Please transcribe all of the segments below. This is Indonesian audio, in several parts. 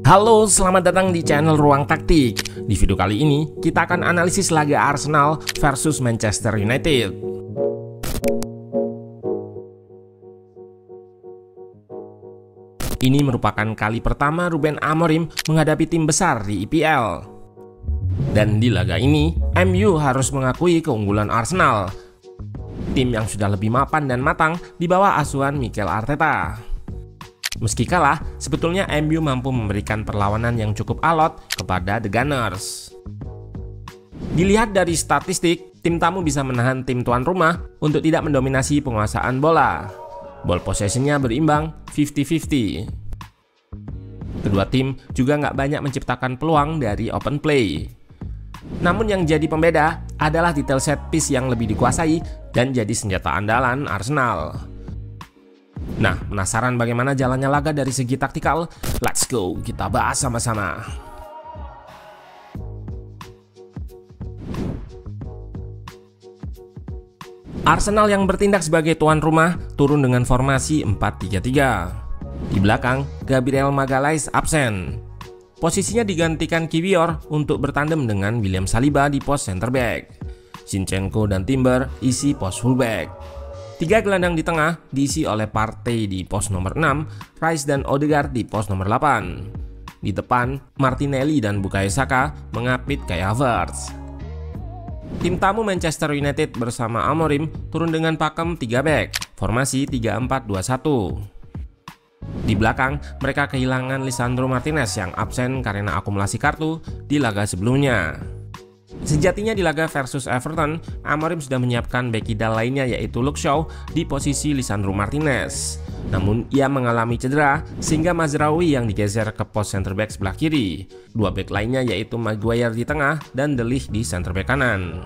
Halo, selamat datang di channel Ruang Taktik. Di video kali ini, kita akan analisis laga Arsenal versus Manchester United. Ini merupakan kali pertama Ruben Amorim menghadapi tim besar di IPL. Dan di laga ini, MU harus mengakui keunggulan Arsenal, tim yang sudah lebih mapan dan matang di bawah asuhan Mikel Arteta. Meski kalah, sebetulnya MU mampu memberikan perlawanan yang cukup alot kepada The Gunners. Dilihat dari statistik, tim tamu bisa menahan tim tuan rumah untuk tidak mendominasi penguasaan bola. Ball possession-nya berimbang 50-50. Kedua tim juga nggak banyak menciptakan peluang dari open play. Namun yang jadi pembeda adalah detail set piece yang lebih dikuasai dan jadi senjata andalan Arsenal. Nah, penasaran bagaimana jalannya laga dari segi taktikal? Let's go, kita bahas sama-sama. Arsenal yang bertindak sebagai tuan rumah turun dengan formasi 4-3-3. Di belakang, Gabriel Magalhaes absen. Posisinya digantikan Kiwior untuk bertandem dengan William Saliba di pos center back. Zinchenko dan Timber isi pos fullback. Tiga gelandang di tengah diisi oleh Partey di pos nomor 6, Rice dan Odegaard di pos nomor 8. Di depan, Martinelli dan Bukayo Saka mengapit Kai Havertz. Tim tamu Manchester United bersama Amorim turun dengan pakem 3 back, formasi 3-4-2-1. Di belakang, mereka kehilangan Lisandro Martinez yang absen karena akumulasi kartu di laga sebelumnya. Sejatinya di laga versus Everton, Amorim sudah menyiapkan bek kidal lainnya yaitu Luke Shaw di posisi Lisandro Martinez. Namun ia mengalami cedera sehingga Mazraoui yang digeser ke pos center back sebelah kiri. Dua bek lainnya yaitu Maguire di tengah dan De Ligt di center back kanan.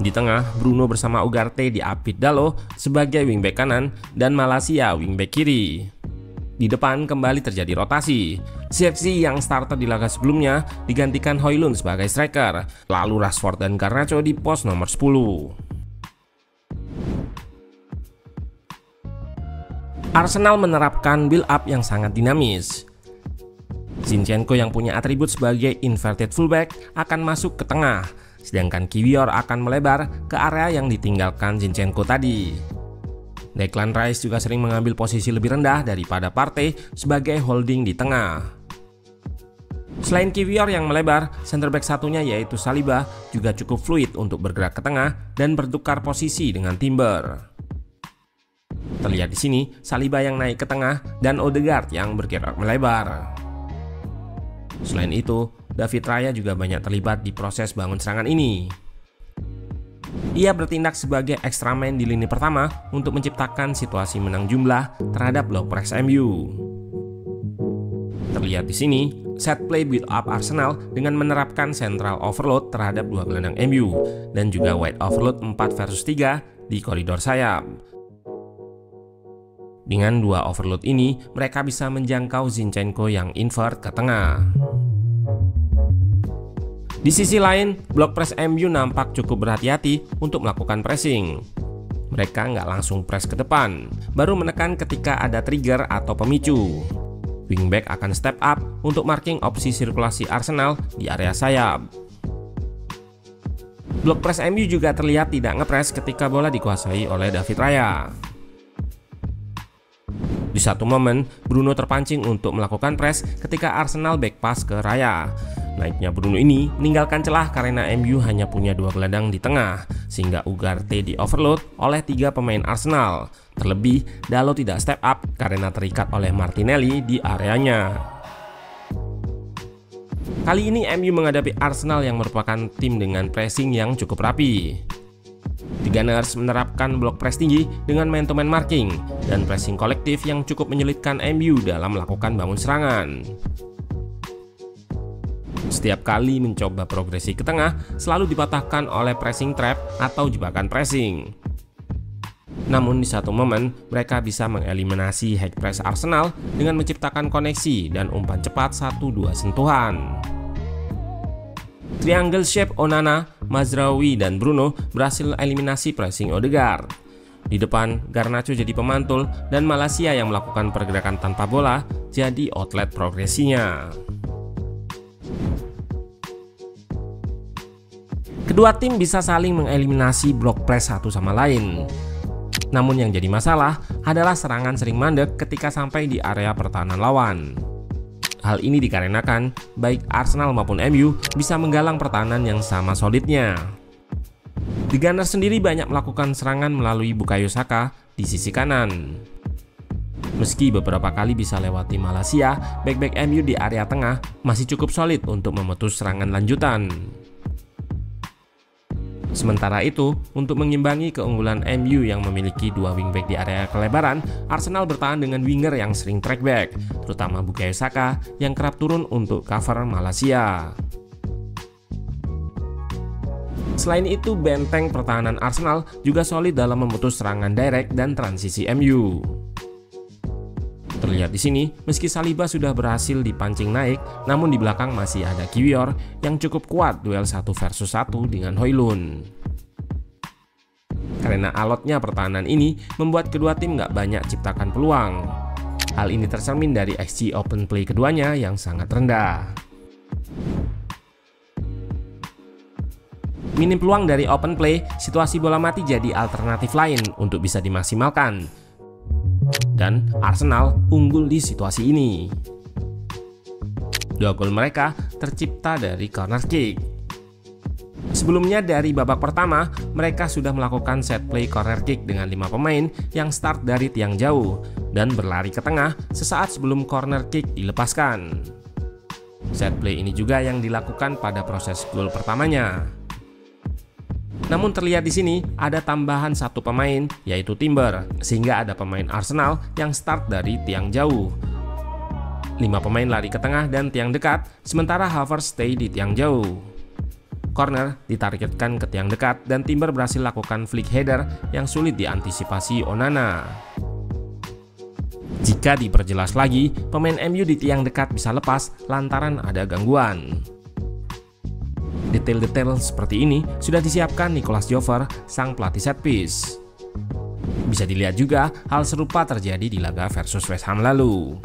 Di tengah, Bruno bersama Ugarte diapit Dalot sebagai wingback kanan dan Malacia wingback kiri. Di depan kembali terjadi rotasi. CFC yang starter di laga sebelumnya digantikan Højlund sebagai striker, lalu Rashford dan Garnacho di pos nomor 10. Arsenal menerapkan build up yang sangat dinamis. Zinchenko yang punya atribut sebagai inverted fullback akan masuk ke tengah, sedangkan Kiwior akan melebar ke area yang ditinggalkan Zinchenko tadi. Declan Rice juga sering mengambil posisi lebih rendah daripada Partey sebagai holding di tengah. Selain Kiwior yang melebar, center back satunya yaitu Saliba juga cukup fluid untuk bergerak ke tengah dan bertukar posisi dengan Timber. Terlihat di sini, Saliba yang naik ke tengah dan Odegaard yang bergerak melebar. Selain itu, David Raya juga banyak terlibat di proses bangun serangan ini. Ia bertindak sebagai extra man di lini pertama untuk menciptakan situasi menang jumlah terhadap low press MU. Terlihat di sini, set play build up Arsenal dengan menerapkan central overload terhadap dua gelandang MU dan juga wide overload 4 versus 3 di koridor sayap. Dengan dua overload ini, mereka bisa menjangkau Zinchenko yang invert ke tengah. Di sisi lain, blok press MU nampak cukup berhati-hati untuk melakukan pressing. Mereka nggak langsung press ke depan, baru menekan ketika ada trigger atau pemicu. Wingback akan step up untuk marking opsi sirkulasi Arsenal di area sayap. Blok press MU juga terlihat tidak ngepress ketika bola dikuasai oleh David Raya. Di satu momen, Bruno terpancing untuk melakukan press ketika Arsenal back pass ke Raya. Naiknya Bruno ini meninggalkan celah karena MU hanya punya dua gelandang di tengah, sehingga Ugarte di overload oleh 3 pemain Arsenal. Terlebih, Dalot tidak step up karena terikat oleh Martinelli di areanya. Kali ini MU menghadapi Arsenal yang merupakan tim dengan pressing yang cukup rapi. The Gunners menerapkan blok press tinggi dengan man-to-man marking dan pressing kolektif yang cukup menyulitkan MU dalam melakukan bangun serangan. Setiap kali mencoba progresi ke tengah, selalu dipatahkan oleh pressing trap atau jebakan pressing. Namun di satu momen, mereka bisa mengeliminasi high press Arsenal dengan menciptakan koneksi dan umpan cepat 1-2 sentuhan. Triangle shape Onana, Mazraoui, dan Bruno berhasil eliminasi pressing Odegaard. Di depan, Garnacho jadi pemantul dan Malaysia yang melakukan pergerakan tanpa bola jadi outlet progresinya. Kedua tim bisa saling mengeliminasi blok press satu sama lain. Namun yang jadi masalah adalah serangan sering mandek ketika sampai di area pertahanan lawan. Hal ini dikarenakan baik Arsenal maupun MU bisa menggalang pertahanan yang sama solidnya. The Gunners sendiri banyak melakukan serangan melalui Bukayo Saka di sisi kanan. Meski beberapa kali bisa lewati Malaysia, bek-bek MU di area tengah masih cukup solid untuk memutus serangan lanjutan. Sementara itu, untuk mengimbangi keunggulan MU yang memiliki dua wingback di area kelebaran, Arsenal bertahan dengan winger yang sering track back, terutama Bukayo Saka yang kerap turun untuk cover Malaysia. Selain itu, benteng pertahanan Arsenal juga solid dalam memutus serangan direct dan transisi MU. Terlihat di sini, meski Saliba sudah berhasil dipancing naik, namun di belakang masih ada Kiwior yang cukup kuat duel 1 versus 1 dengan Højlund. Karena alotnya pertahanan ini membuat kedua tim nggak banyak ciptakan peluang. Hal ini tercermin dari XG open play keduanya yang sangat rendah. Minim peluang dari open play, situasi bola mati jadi alternatif lain untuk bisa dimaksimalkan. Dan Arsenal unggul di situasi ini. Dua gol mereka tercipta dari corner kick. Sebelumnya dari babak pertama, mereka sudah melakukan set play corner kick dengan 5 pemain yang start dari tiang jauh dan berlari ke tengah sesaat sebelum corner kick dilepaskan. Set play ini juga yang dilakukan pada proses gol pertamanya. Namun terlihat di sini ada tambahan satu pemain yaitu Timber, sehingga ada pemain Arsenal yang start dari tiang jauh. 5 pemain lari ke tengah dan tiang dekat, sementara Havertz stay di tiang jauh. Corner ditargetkan ke tiang dekat dan Timber berhasil lakukan flick header yang sulit diantisipasi Onana. Jika diperjelas lagi, pemain MU di tiang dekat bisa lepas lantaran ada gangguan. Detail-detail seperti ini sudah disiapkan Nicolas Jover, sang pelatih set piece. Bisa dilihat juga hal serupa terjadi di laga versus West Ham lalu.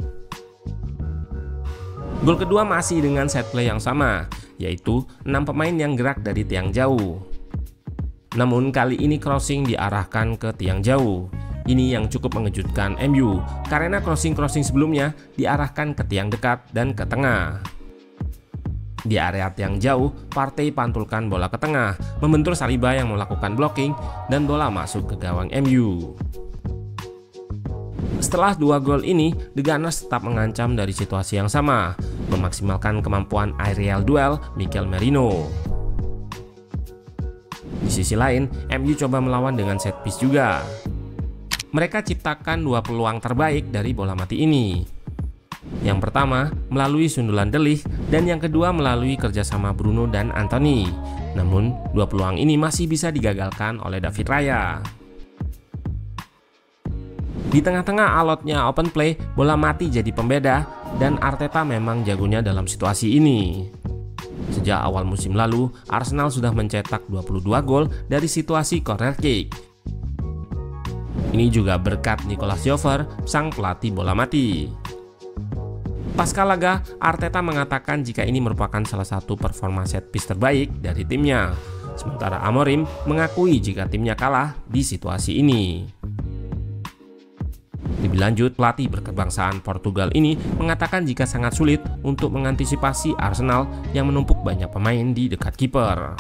Gol kedua masih dengan set play yang sama, yaitu 6 pemain yang gerak dari tiang jauh. Namun kali ini crossing diarahkan ke tiang jauh. Ini yang cukup mengejutkan MU, karena crossing-crossing sebelumnya diarahkan ke tiang dekat dan ke tengah. Di area tiang jauh, Partey pantulkan bola ke tengah, membentur Saliba yang melakukan blocking, dan bola masuk ke gawang MU. Setelah 2 gol ini, The Gunners tetap mengancam dari situasi yang sama, memaksimalkan kemampuan aerial duel Mikel Merino. Di sisi lain, MU coba melawan dengan set piece juga. Mereka ciptakan 2 peluang terbaik dari bola mati ini. Yang pertama melalui sundulan De Ligt dan yang kedua melalui kerjasama Bruno dan Anthony. Namun 2 peluang ini masih bisa digagalkan oleh David Raya. Di tengah-tengah alotnya open play, bola mati jadi pembeda dan Arteta memang jagonya dalam situasi ini. Sejak awal musim lalu, Arsenal sudah mencetak 22 gol dari situasi corner kick. Ini juga berkat Nicolas Jover, sang pelatih bola mati. Pasca laga, Arteta mengatakan jika ini merupakan salah satu performa set piece terbaik dari timnya. Sementara Amorim mengakui jika timnya kalah di situasi ini. Lebih lanjut, pelatih berkebangsaan Portugal ini mengatakan jika sangat sulit untuk mengantisipasi Arsenal yang menumpuk banyak pemain di dekat kiper.